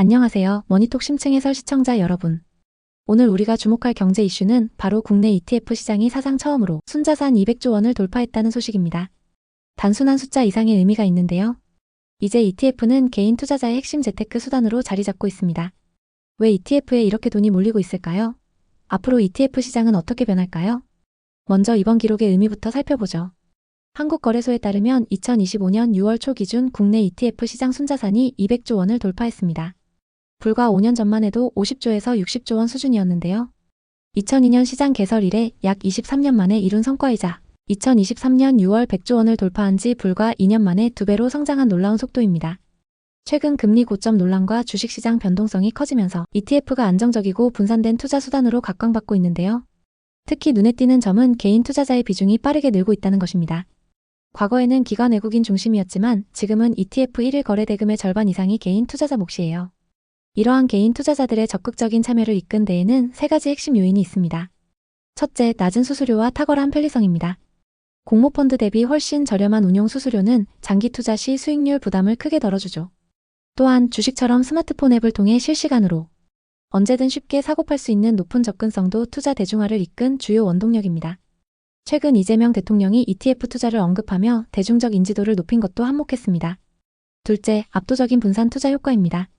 안녕하세요. 머니톡 심층 해설 시청자 여러분. 오늘 우리가 주목할 경제 이슈는 바로 국내 ETF 시장이 사상 처음으로 순자산 200조 원을 돌파했다는 소식입니다. 단순한 숫자 이상의 의미가 있는데요. 이제 ETF는 개인 투자자의 핵심 재테크 수단으로 자리 잡고 있습니다. 왜 ETF에 이렇게 돈이 몰리고 있을까요? 앞으로 ETF 시장은 어떻게 변할까요? 먼저 이번 기록의 의미부터 살펴보죠. 한국거래소에 따르면 2025년 6월 초 기준 국내 ETF 시장 순자산이 200조 원을 돌파했습니다. 불과 5년 전만 해도 50조에서 60조 원 수준이었는데요. 2002년 시장 개설 이래 약 23년 만에 이룬 성과이자 2023년 6월 100조 원을 돌파한 지 불과 2년 만에 2배로 성장한 놀라운 속도입니다. 최근 금리 고점 논란과 주식시장 변동성이 커지면서 ETF가 안정적이고 분산된 투자 수단으로 각광받고 있는데요. 특히 눈에 띄는 점은 개인 투자자의 비중이 빠르게 늘고 있다는 것입니다. 과거에는 기관 외국인 중심이었지만 지금은 ETF 1일 거래 대금의 절반 이상이 개인 투자자 몫이에요. 이러한 개인 투자자들의 적극적인 참여를 이끈 데에는 세 가지 핵심 요인이 있습니다. 첫째, 낮은 수수료와 탁월한 편리성입니다. 공모펀드 대비 훨씬 저렴한 운용 수수료는 장기 투자 시 수익률 부담을 크게 덜어주죠. 또한 주식처럼 스마트폰 앱을 통해 실시간으로 언제든 쉽게 사고팔 수 있는 높은 접근성도 투자 대중화를 이끈 주요 원동력입니다. 최근 이재명 대통령이 ETF 투자를 언급하며 대중적 인지도를 높인 것도 한몫했습니다. 둘째, 압도적인 분산 투자 효과입니다.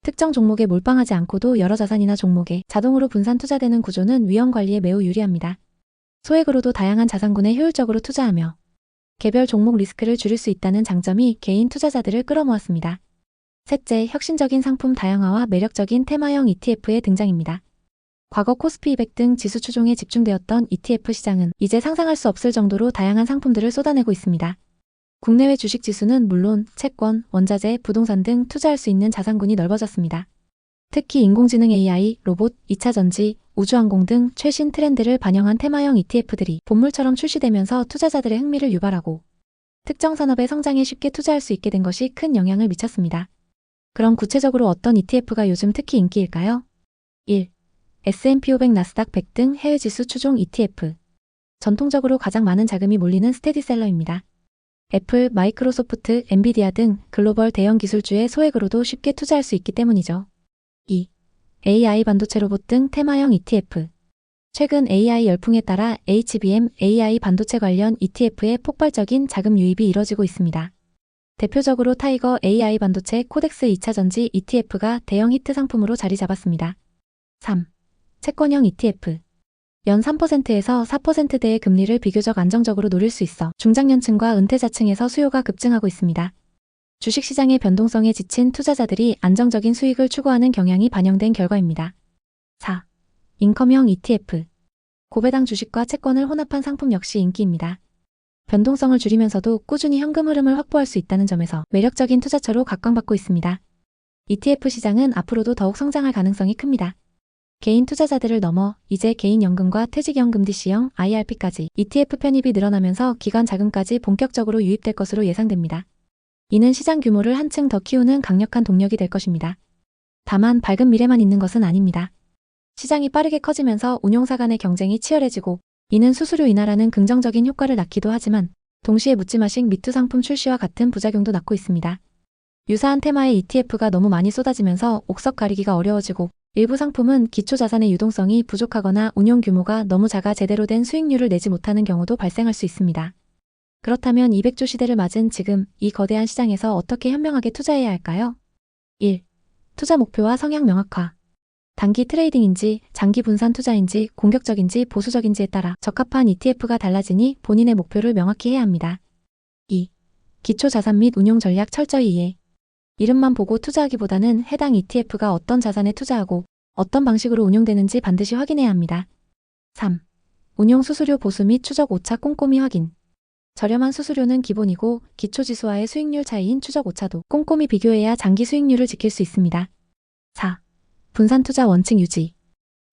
특정 종목에 몰빵하지 않고도 여러 자산이나 종목에 자동으로 분산 투자되는 구조는 위험 관리에 매우 유리합니다. 소액으로도 다양한 자산군에 효율적으로 투자하며 개별 종목 리스크를 줄일 수 있다는 장점이 개인 투자자들을 끌어모았습니다. 셋째, 혁신적인 상품 다양화와 매력적인 테마형 ETF의 등장입니다. 과거 코스피 200 등 지수 추종에 집중되었던 ETF 시장은 이제 상상할 수 없을 정도로 다양한 상품들을 쏟아내고 있습니다. 국내외 주식 지수는 물론 채권, 원자재, 부동산 등 투자할 수 있는 자산군이 넓어졌습니다. 특히 인공지능 AI, 로봇, 2차 전지, 우주항공 등 최신 트렌드를 반영한 테마형 ETF들이 본물처럼 출시되면서 투자자들의 흥미를 유발하고 특정 산업의 성장에 쉽게 투자할 수 있게 된 것이 큰 영향을 미쳤습니다. 그럼 구체적으로 어떤 ETF가 요즘 특히 인기일까요? 1. S&P 500 나스닥 100 등 해외 지수 추종 ETF. 전통적으로 가장 많은 자금이 몰리는 스테디셀러입니다. 애플, 마이크로소프트, 엔비디아 등 글로벌 대형 기술주에 소액으로도 쉽게 투자할 수 있기 때문이죠. 2. AI 반도체 로봇 등 테마형 ETF. 최근 AI 열풍에 따라 HBM, AI 반도체 관련 ETF의 폭발적인 자금 유입이 이뤄지고 있습니다. 대표적으로 타이거 AI 반도체 코덱스 2차 전지 ETF가 대형 히트 상품으로 자리 잡았습니다. 3. 채권형 ETF. 연 3%에서 4%대의 금리를 비교적 안정적으로 노릴 수 있어 중장년층과 은퇴자층에서 수요가 급증하고 있습니다. 주식시장의 변동성에 지친 투자자들이 안정적인 수익을 추구하는 경향이 반영된 결과입니다. 4. 인컴형 ETF. 고배당 주식과 채권을 혼합한 상품 역시 인기입니다. 변동성을 줄이면서도 꾸준히 현금 흐름을 확보할 수 있다는 점에서 매력적인 투자처로 각광받고 있습니다. ETF 시장은 앞으로도 더욱 성장할 가능성이 큽니다. 개인 투자자들을 넘어 이제 개인연금과 퇴직연금 DC형, IRP까지 ETF 편입이 늘어나면서 기관 자금까지 본격적으로 유입될 것으로 예상됩니다. 이는 시장 규모를 한층 더 키우는 강력한 동력이 될 것입니다. 다만 밝은 미래만 있는 것은 아닙니다. 시장이 빠르게 커지면서 운용사 간의 경쟁이 치열해지고 이는 수수료 인하라는 긍정적인 효과를 낳기도 하지만 동시에 묻지마식 미투 상품 출시와 같은 부작용도 낳고 있습니다. 유사한 테마의 ETF가 너무 많이 쏟아지면서 옥석 가리기가 어려워지고 일부 상품은 기초자산의 유동성이 부족하거나 운용 규모가 너무 작아 제대로 된 수익률을 내지 못하는 경우도 발생할 수 있습니다. 그렇다면 200조 시대를 맞은 지금 이 거대한 시장에서 어떻게 현명하게 투자해야 할까요? 1. 투자 목표와 성향 명확화. 단기 트레이딩인지 장기 분산 투자인지 공격적인지 보수적인지에 따라 적합한 ETF가 달라지니 본인의 목표를 명확히 해야 합니다. 2. 기초 자산 및 운용 전략 철저히 이해. 이름만 보고 투자하기보다는 해당 ETF가 어떤 자산에 투자하고 어떤 방식으로 운용되는지 반드시 확인해야 합니다. 3. 운용 수수료 보수 및 추적 오차 꼼꼼히 확인. 저렴한 수수료는 기본이고 기초지수와의 수익률 차이인 추적 오차도 꼼꼼히 비교해야 장기 수익률을 지킬 수 있습니다. 4. 분산 투자 원칙 유지.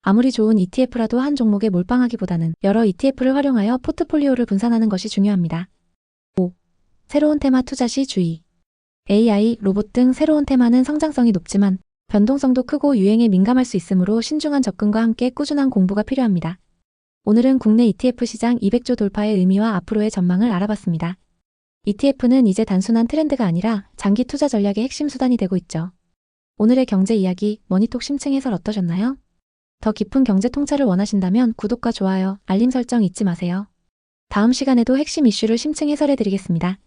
아무리 좋은 ETF라도 한 종목에 몰빵하기보다는 여러 ETF를 활용하여 포트폴리오를 분산하는 것이 중요합니다. 5. 새로운 테마 투자 시 주의. AI, 로봇 등 새로운 테마는 성장성이 높지만 변동성도 크고 유행에 민감할 수 있으므로 신중한 접근과 함께 꾸준한 공부가 필요합니다. 오늘은 국내 ETF 시장 200조 돌파의 의미와 앞으로의 전망을 알아봤습니다. ETF는 이제 단순한 트렌드가 아니라 장기 투자 전략의 핵심 수단이 되고 있죠. 오늘의 경제 이야기 머니톡 심층 해설 어떠셨나요? 더 깊은 경제 통찰을 원하신다면 구독과 좋아요, 알림 설정 잊지 마세요. 다음 시간에도 핵심 이슈를 심층 해설해 드리겠습니다.